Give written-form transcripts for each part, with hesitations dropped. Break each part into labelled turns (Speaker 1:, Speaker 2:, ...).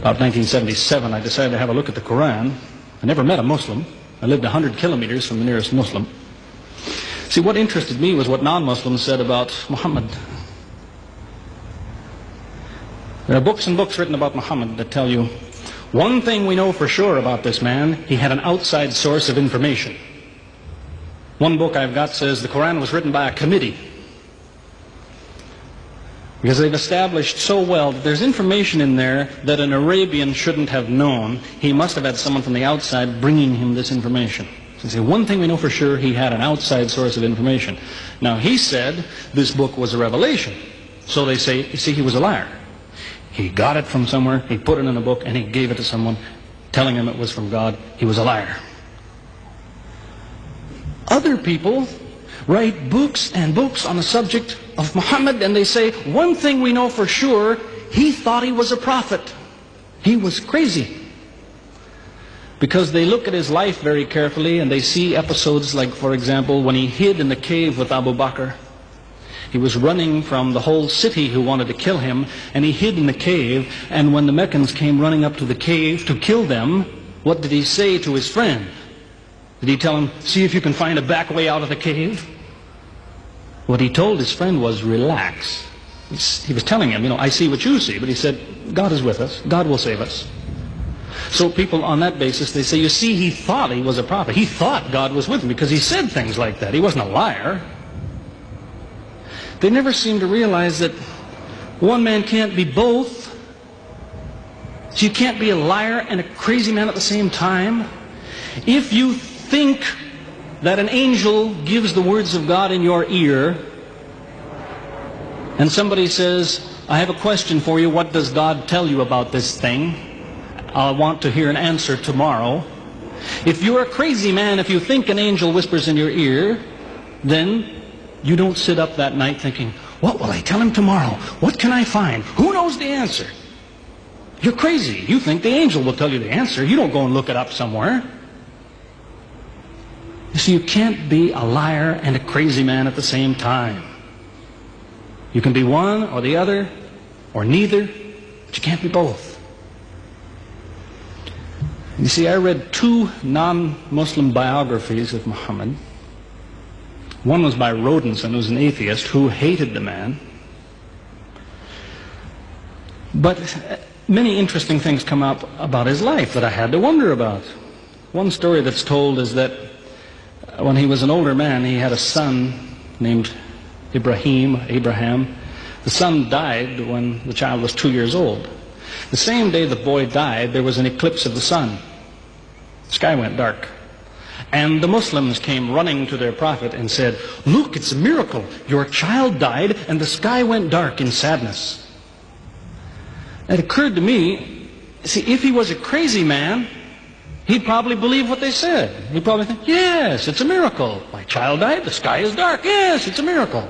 Speaker 1: About 1977, I decided to have a look at the Quran. I never met a Muslim. I lived 100 kilometers from the nearest Muslim. See, what interested me was what non-Muslims said about Muhammad. There are books and books written about Muhammad that tell you, one thing we know for sure about this man, he had an outside source of information. One book I've got says the Quran was written by a committee, because they've established so well that there's information in there that an Arabian shouldn't have known. He must have had someone from the outside bringing him this information. So they say, one thing we know for sure, he had an outside source of information. Now, he said this book was a revelation. So they say, you see, he was a liar. He got it from somewhere, he put it in a book, and he gave it to someone, telling him it was from God. He was a liar. Other people write books and books on the subject of Muhammad, and they say, one thing we know for sure, he thought he was a prophet. He was crazy. Because they look at his life very carefully, and they see episodes like, for example, when he hid in the cave with Abu Bakr. He was running from the whole city who wanted to kill him, and he hid in the cave, and when the Meccans came running up to the cave to kill them, what did he say to his friend? Did he tell him, see if you can find a back way out of the cave? What he told his friend was, relax. He was telling him, I see what you see, but he said, God is with us, God will save us. So people on that basis, they say, you see, he thought he was a prophet. He thought God was with him because he said things like that. He wasn't a liar. They never seem to realize that one man can't be both. So you can't be a liar and a crazy man at the same time. If you think that an angel gives the words of God in your ear, and somebody says, I have a question for you, what does God tell you about this thing? I want to hear an answer tomorrow. If you're a crazy man, if you think an angel whispers in your ear, then you don't sit up that night thinking, what will I tell him tomorrow? What can I find? Who knows the answer? You're crazy. You think the angel will tell you the answer. You don't go and look it up somewhere. You see, you can't be a liar and a crazy man at the same time. You can be one or the other, or neither, but you can't be both. You see, I read 2 non-Muslim biographies of Muhammad. One was by Rodenson, who was an atheist, who hated the man. But many interesting things come up about his life that I had to wonder about. One story that's told is that when he was an older man, he had a son named Abraham. The son died when the child was 2 years old. The same day the boy died, there was an eclipse of the sun. The sky went dark. And the Muslims came running to their prophet and said, look, it's a miracle. Your child died and the sky went dark in sadness. It occurred to me, see, if he was a crazy man, he'd probably believe what they said. He'd probably think, yes, it's a miracle. My child died, the sky is dark. Yes, it's a miracle.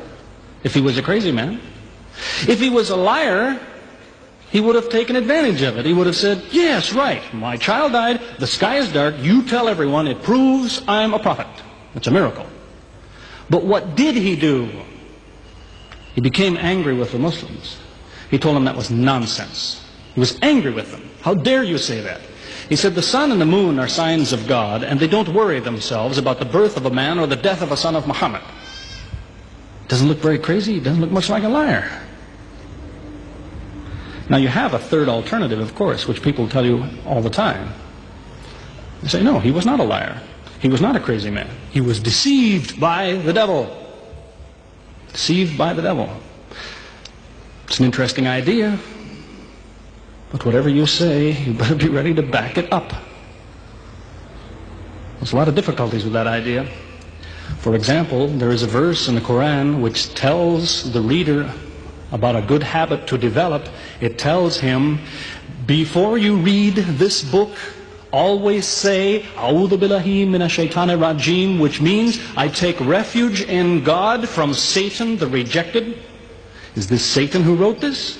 Speaker 1: If he was a crazy man. If he was a liar, he would have taken advantage of it. He would have said, yes, right, my child died, the sky is dark, you tell everyone, it proves I'm a prophet. It's a miracle. But what did he do? He became angry with the Muslims. He told them that was nonsense. He was angry with them. How dare you say that? He said, the sun and the moon are signs of God, and they don't worry themselves about the birth of a man or the death of a son of Muhammad. Doesn't look very crazy. Doesn't look much like a liar. Now you have a third alternative, of course, which people tell you all the time. They say, no, he was not a liar. He was not a crazy man. He was deceived by the devil. Deceived by the devil. It's an interesting idea. But whatever you say, you better be ready to back it up. There's a lot of difficulties with that idea. For example, there is a verse in the Quran which tells the reader about a good habit to develop. It tells him, before you read this book, always say, A'udhu billahi minash shaitanir rajim, which means, I take refuge in God from Satan the rejected. Is this Satan who wrote this?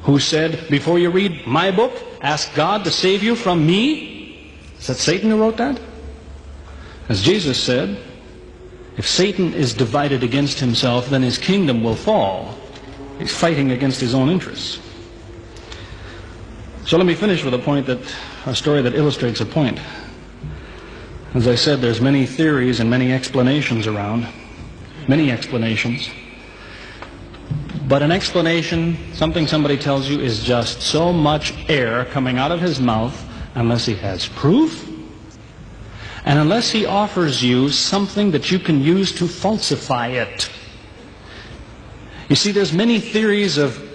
Speaker 1: Who said, before you read my book, ask God to save you from me? Is that Satan who wrote that? As Jesus said, if Satan is divided against himself, then his kingdom will fall. He's fighting against his own interests. So let me finish with a story that illustrates a point. As I said, there's many theories and many explanations around, many explanations. But an explanation, something somebody tells you, is just so much air coming out of his mouth unless he has proof and unless he offers you something that you can use to falsify it. You see, there's many theories of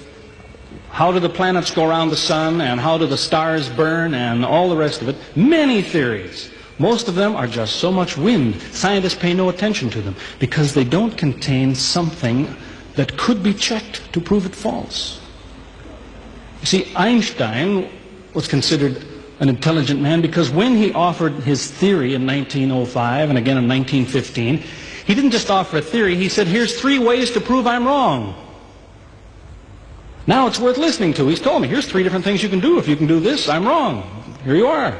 Speaker 1: how do the planets go around the sun and how do the stars burn and all the rest of it. Many theories. Most of them are just so much wind. Scientists pay no attention to them because they don't contain something that could be checked to prove it false. You see, Einstein was considered an intelligent man because when he offered his theory in 1905 and again in 1915, he didn't just offer a theory, he said, here's 3 ways to prove I'm wrong. Now it's worth listening to. He's told me, here's 3 different things you can do. If you can do this, I'm wrong. Here you are.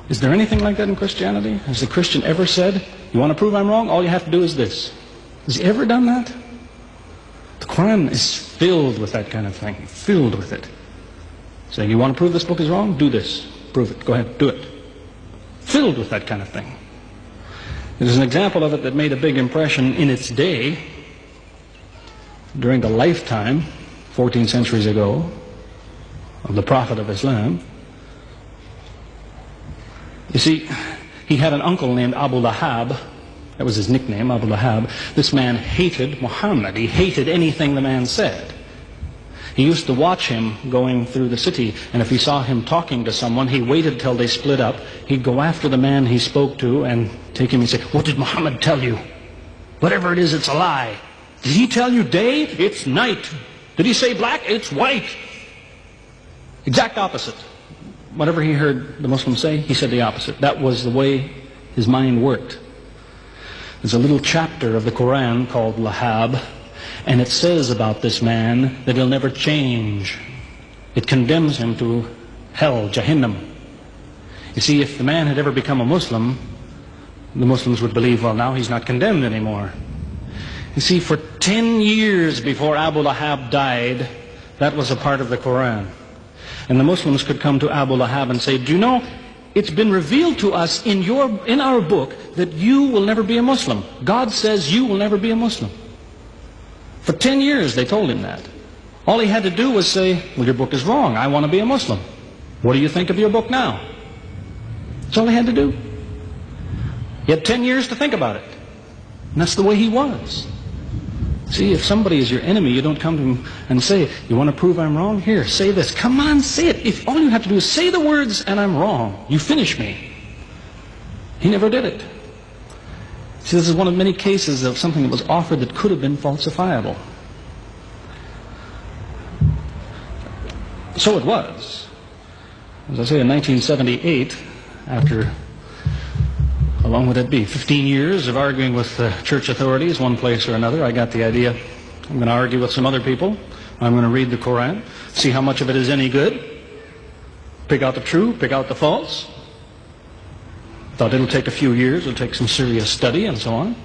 Speaker 1: Is there anything like that in Christianity? Has the Christian ever said, you want to prove I'm wrong? All you have to do is this. Has he ever done that? The Quran is filled with that kind of thing. Filled with it. Saying, you want to prove this book is wrong? Do this. Prove it. Go ahead. Do it. Filled with that kind of thing. There's an example of it that made a big impression in its day, during the lifetime, 14 centuries ago, of the Prophet of Islam. You see, he had an uncle named ابولهب. That was his nickname, ابولهب. This man hated Muhammad. He hated anything the man said. He used to watch him going through the city, and if he saw him talking to someone, he waited till they split up. He'd go after the man he spoke to and take him and say, what did Muhammad tell you? Whatever it is, it's a lie. Did he tell you day? It's night. Did he say black? It's white. Exact opposite. Whatever he heard the Muslims say, he said the opposite. That was the way his mind worked. There's a little chapter of the Quran called Lahab, and it says about this man that he'll never change. It condemns him to hell, Jahannam. You see, if the man had ever become a Muslim, the Muslims would believe, well, now he's not condemned anymore. You see, for 10 years before ابولهب died, that was a part of the Quran. And the Muslims could come to ابولهب and say, do you know, it's been revealed to us in our book that you will never be a Muslim. God says you will never be a Muslim. For 10 years they told him that. All he had to do was say, well, your book is wrong. I want to be a Muslim. What do you think of your book now? That's all he had to do. He had 10 years to think about it. And that's the way he was. See, if somebody is your enemy, you don't come to him and say, you want to prove I'm wrong? Here, say this. Come on, say it. If all you have to do is say the words and I'm wrong, you finish me. He never did it. See, this is one of many cases of something that was offered that could have been falsifiable. So it was. As I say, in 1978, after, how long would it be? 15 years of arguing with church authorities, one place or another, I got the idea. I'm going to argue with some other people. I'm going to read the Quran, see how much of it is any good, pick out the true, pick out the false. Thought it'll take a few years, it'll take some serious study and so on.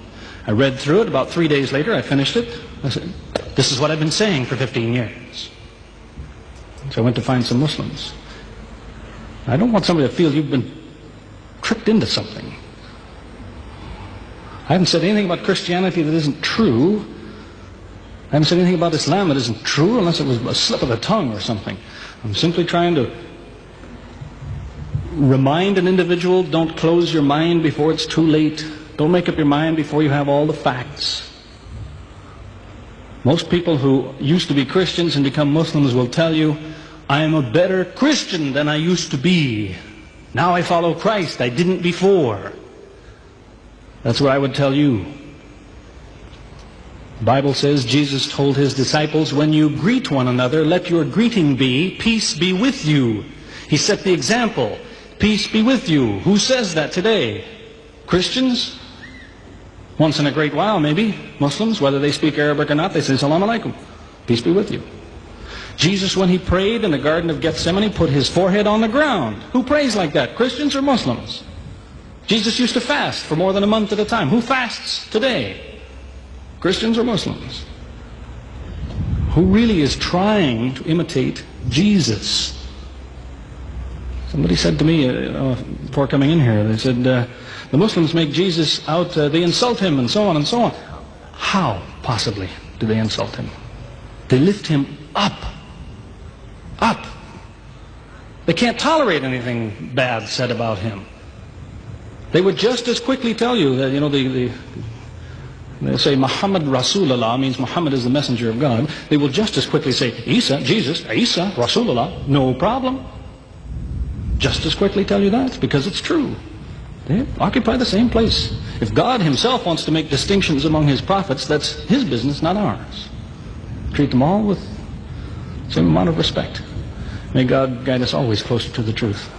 Speaker 1: I read through it. About 3 days later, I finished it. I said, this is what I've been saying for 15 years. So I went to find some Muslims. I don't want somebody to feel you've been tricked into something. I haven't said anything about Christianity that isn't true. I haven't said anything about Islam that isn't true, unless it was a slip of the tongue or something. I'm simply trying to remind an individual, don't close your mind before it's too late. Don't make up your mind before you have all the facts. Most people who used to be Christians and become Muslims will tell you, I am a better Christian than I used to be. Now I follow Christ. I didn't before. That's what I would tell you. The Bible says Jesus told his disciples, when you greet one another, let your greeting be, peace be with you. He set the example. Peace be with you. Who says that today? Christians? Once in a great while, maybe. Muslims, whether they speak Arabic or not, they say, Salaam alaikum. Peace be with you. Jesus, when he prayed in the Garden of Gethsemane, put his forehead on the ground. Who prays like that? Christians or Muslims? Jesus used to fast for more than a month at a time. Who fasts today? Christians or Muslims? who really is trying to imitate Jesus. Somebody said to me before coming in here, they said, the Muslims make Jesus out, they insult him and so on and so on. How, possibly, do they insult him? They lift him up. Up. They can't tolerate anything bad said about him. They would just as quickly tell you that, they say Muhammad Rasulullah means Muhammad is the messenger of God. They will just as quickly say Jesus, Isa, Rasulullah, no problem. Just as quickly tell you that, because it's true. They occupy the same place. If God himself wants to make distinctions among his prophets, that's his business, not ours. Treat them all with the same amount of respect. May God guide us always closer to the truth.